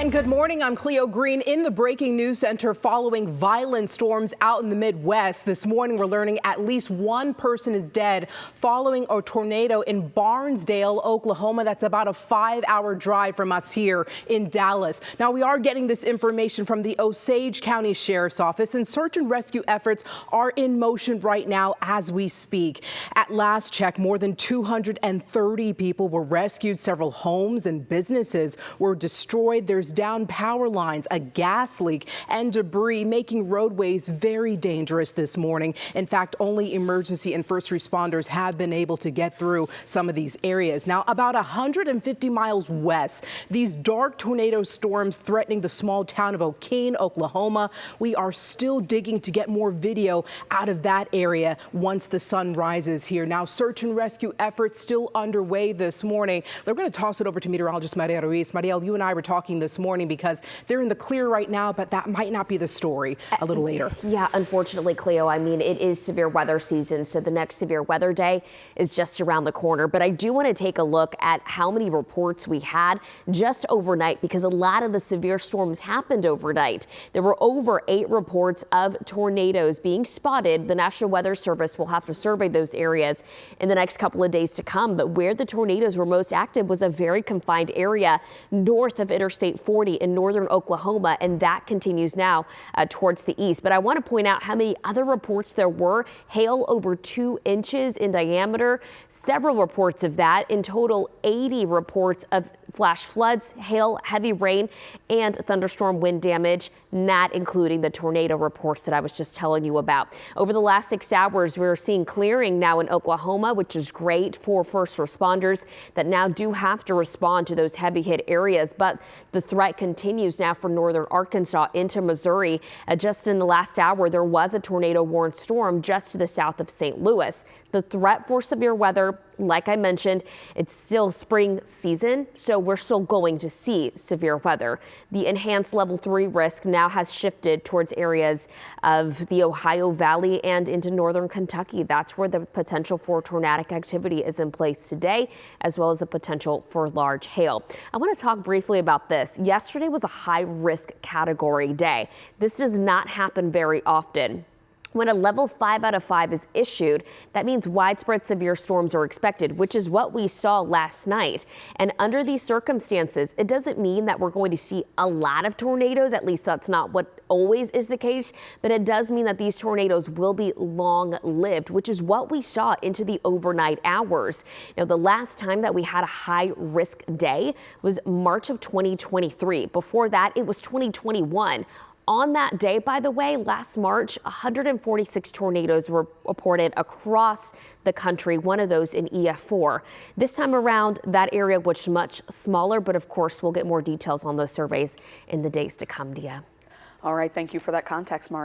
And good morning, I'm Cleo Green in the breaking news center following violent storms out in the Midwest. This morning we're learning at least one person is dead following a tornado in Barnsdall, Oklahoma. That's about a 5-hour drive from us here in Dallas. Now we are getting this information from the Osage County Sheriff's Office, and search and rescue efforts are in motion right now as we speak. At last check, more than 230 people were rescued. Several homes and businesses were destroyed. There's down power lines, a gas leak, and debris making roadways very dangerous this morning. In fact, only emergency and first responders have been able to get through some of these areas. Now, about 150 miles west, these dark tornado storms threatening the small town of Okla, Oklahoma. We are still digging to get more video out of that area once the sun rises here. Now, search and rescue efforts still underway this morning. They're going to toss it over to meteorologist Maria Ruiz. Mariel, you and I were talking this morning because they're in the clear right now, but that might not be the story a little later. Yeah, unfortunately, Cleo, I mean, it is severe weather season, so the next severe weather day is just around the corner. But I do want to take a look at how many reports we had just overnight, because a lot of the severe storms happened overnight. There were over 8 reports of tornadoes being spotted. The National Weather Service will have to survey those areas in the next couple of days to come. But where the tornadoes were most active was a very confined area north of Interstate 40 in northern Oklahoma, and that continues now towards the east. But I want to point out how many other reports there were. Hail over 2 inches in diameter, several reports of that. In total, 80 reports of flash floods, hail, heavy rain, and thunderstorm wind damage, not including the tornado reports that I was just telling you about. Over the last 6 hours, we're seeing clearing now in Oklahoma, which is great for first responders that now do have to respond to those heavy hit areas. But the threat continues now for northern Arkansas into Missouri. Just in the last hour, there was a tornado warned storm just to the south of St. Louis. The threat for severe weather, like I mentioned, it's still spring season, so we're still going to see severe weather. The enhanced level 3 risk now has shifted towards areas of the Ohio Valley and into northern Kentucky. That's where the potential for tornadic activity is in place today, as well as the potential for large hail. I want to talk briefly about this. Yesterday was a high risk category day. This does not happen very often. When a level 5 out of 5 is issued, that means widespread severe storms are expected, which is what we saw last night. And under these circumstances, it doesn't mean that we're going to see a lot of tornadoes. At least that's not what always is the case. But it does mean that these tornadoes will be long-lived, which is what we saw into the overnight hours. Now, the last time that we had a high-risk day was March of 2023. Before that, it was 2021. On that day, by the way, last March, 146 tornadoes were reported across the country, one of those in EF4. This time around, that area was much smaller, but of course, we'll get more details on those surveys in the days to come, Dia. All right, thank you for that context, Mark.